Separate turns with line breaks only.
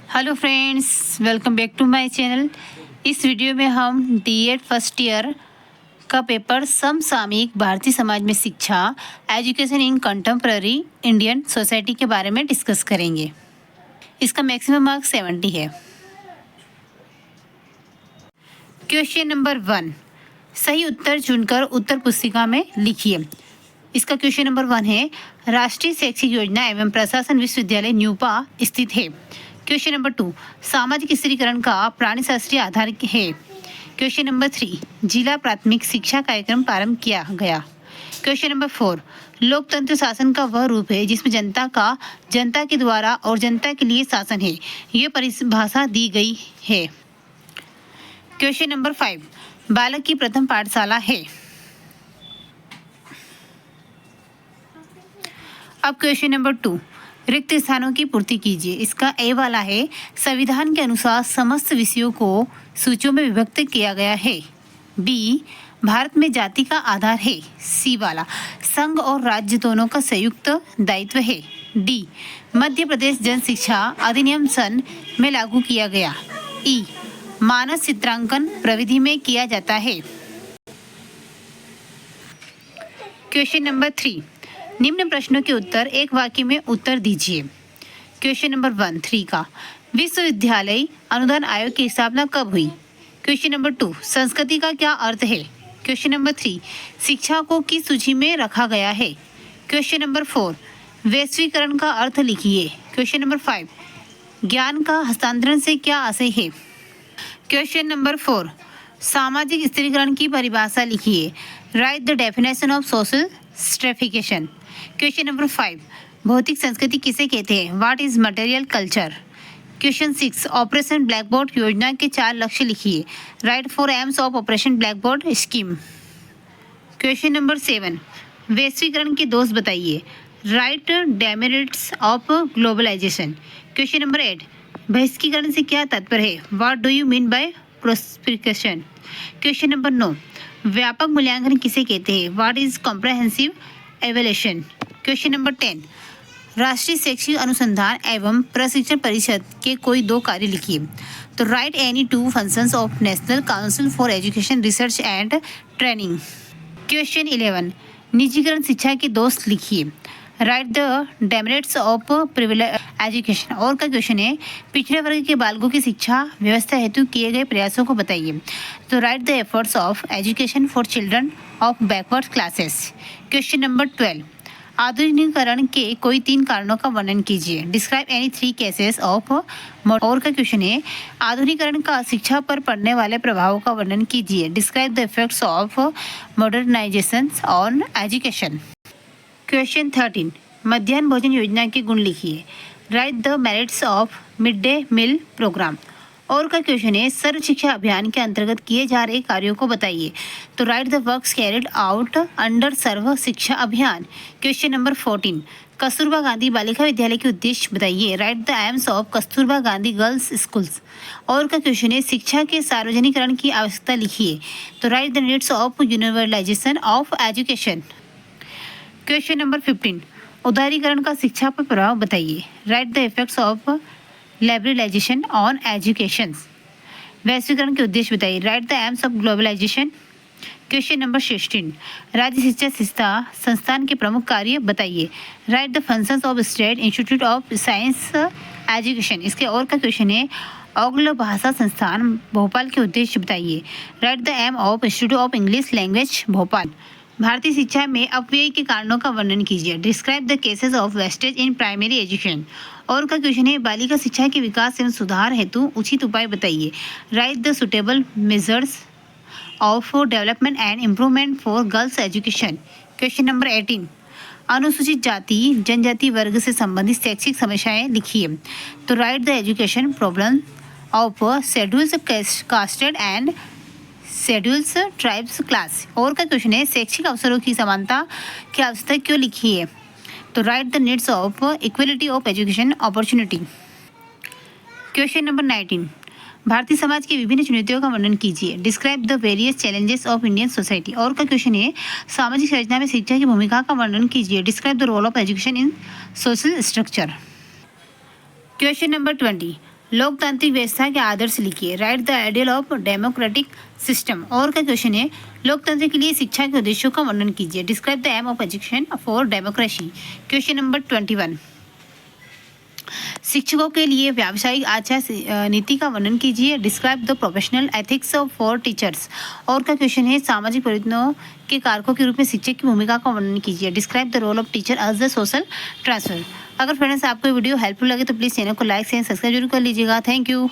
Hello friends, welcome back to my channel. इस वीडियो में हम D.Ed फर्स्ट ईयर का पेपर समसामयिक भारतीय समाज में शिक्षा education in contemporary Indian society के बारे में डिस्कस करेंगे। इसका मैक्सिमम मार्क्स 70 है। क्वेश्चन नंबर 1, सही उत्तर चुनकर उत्तर पुस्तिका में लिखिए। इसका क्वेश्चन नंबर 1 है, राष्ट्रीय शैक्षिक योजना एवं प्रशासन विश्वविद्यालय न्यूपा स्थित है। क्वेश्चन नंबर 2, सामाजिक स्थिरीकरण का प्राणीशास्त्रीय आधार है। क्वेश्चन नंबर 3, जिला प्राथमिक शिक्षा कार्यक्रम प्रारंभ किया गया। क्वेश्चन नंबर 4, लोकतंत्र शासन का वह रूप है जिसमें जनता के द्वारा और जनता के लिए शासन है। यह परिभाषा दी गई है। क्वेश्चन नंबर 5, बालक की प्रथम पाठशाला है। अब क्वेश्चन नंबर 2, रिक्त स्थानों की पूर्ति कीजिए। इसका ए वाला है, संविधान के अनुसार समस्त विषयों को सूचियों में विभक्त किया गया है। बी, भारत में जाति का आधार है। सी वाला, संघ और राज्य दोनों का संयुक्त दायित्व है। डी, मध्य प्रदेश जन शिक्षा अधिनियम सन में लागू किया गया। ई, मानस चित्रांकन प्रविधि में किया जाता है। क्वेश्चन नंबर 3, निम्न प्रश्नों के उत्तर एक वाक्य में उत्तर दीजिए। क्वेश्चन नंबर 1, 3 का, विश्वविद्यालय अनुदान आयोग की स्थापना कब हुई? क्वेश्चन नंबर 2, संस्कृति का क्या अर्थ है? क्वेश्चन नंबर 3, शिक्षा को किस सूची में रखा गया है? क्वेश्चन नंबर 4, वैश्वीकरण का अर्थ लिखिए। क्वेश्चन नंबर 5, ज्ञान का हस्तांतरण से क्या आशय है? क्वेश्चन नंबर 4, सामाजिक स्थिरीकरण की परिभाषा लिखिए। Write the definition of social stratification. Question number 5, भौतिक संस्कृति किसे कहते हैं? What is material culture? Question 6, operation blackboard योजना के 4 लक्ष्य लिखिए। Write 4 aims of operation blackboard scheme. Question number 7, वैश्वीकरण के दोष बताइए। Write demerits of globalization. Question number 8, बहिष्कीकरण से क्या तात्पर्य है? What do you mean by proscription? Question number 9, व्यापक मूल्यांकन किसे कहते हैं? What is comprehensive evaluation? Question number 10, राष्ट्रीय शैक्षिक अनुसंधान एवं प्रशिक्षण परिषद के कोई 2 कार्य लिखिए। तो write any 2 functions of national council for education research and training. Question 11, निजीकरण शिक्षा के दोष लिखिए। Write the demerits of privilege education. और का क्वेश्चन है, पिछड़े वर्ग के बालकों की शिक्षा व्यवस्था हेतु किए गए प्रयासों को बताइए। तो write the efforts of education for children of backward classes. Question number 12, आधुनिकीकरण के कोई 3 कारणों का वर्णन कीजिए। Describe any 3 cases of. और का क्वेश्चन है, आधुनिकीकरण का शिक्षा पर पड़ने वाले प्रभावों का वर्णन कीजिए। Describe the effects of modernization on education. Question 13, मध्याह्न भोजन योजना के गुण लिखिए। Write the merits of mid day meal program. और का क्वेश्चन है, सर्व शिक्षा अभियान के अंतर्गत किए जा रहे कार्यों को बताइए। तो write the works carried out under Sarva Shiksha Abhiyan. Question number 14, Kasturba Gandhi Balika Vidyalaya के उद्देश्य बताइए। Write the aims of Kasturba Gandhi girls schools. और का क्वेश्चन है, शिक्षा के सार्वजनिकरण की आवश्यकता लिखिए। तो write the needs of universalization of education. Question number 15, उदारीकरण का शिक्षा पर प्रभाव बताइए। Write the effects of liberalization on education. वैश्वीकरण के उद्देश्य बताइए। Write the aims of globalization. Question number 16, राज्य शिक्षा संस्थान के प्रमुख कार्य बताइए। Write the functions of state institute of science education. इसके और का क्वेश्चन है, आंग्ल भाषा संस्थान भोपाल के उद्देश्य बताइए। Write the aim of institute of English language Bhopal. भारतीय शिक्षा में अपव्यय के कारणों का वर्णन कीजिए। Describe the cases of wastage in primary education. और का क्वेश्चन है, बालिका शिक्षा के विकास एवं सुधार हेतु उचित उपाय बताइए। Write the suitable measures of development and improvement for girls education. Question number 18, अनुसूचित जाति जनजाति वर्ग से संबंधित शैक्षिक समस्याएं लिखिए। तो write the education problem of schedules casted and schedules tribes class. और का क्वेश्चन है, शैक्षिक अवसरों की समानता की आवश्यकता क्यों लिखी है? तो write the needs of equality of education opportunity. Question number 19, Bharatiya Samaj की विभिन्न चुनौतियों का वर्णन कीजिए। Describe the various challenges of Indian society. और का क्वेश्चन है, सामाजिक संरचना में शिक्षा की भूमिका का वर्णन कीजिए। Describe the role of education in social structure. Question number 20, लोकतांत्रिक व्यवस्था के आदर्श लिखिए। Write the ideal of democratic system. और का क्वेश्चन है लोकतंत्र के लिए शिक्षा के उद्देश्यों का वर्णन कीजिए। Describe the aim of education for democracy. Question number 21 शिक्षकों के लिए व्यावसायिक आचार नीति का वर्णन कीजिए। Describe the professional ethics for teachers. और का क्वेश्चन है सामाजिक परिवर्तनों के कारकों के रूप में शिक्षक की भूमिका का वर्णन कीजिए। Describe the role of teacher as the social transfer. अगर फ्रेंड्स आपको वीडियो हेल्पफुल लगे तो प्लीज़ चैनल को लाइक शेयर सब्सक्राइब जरूर कर लीजिएगा। Thank you.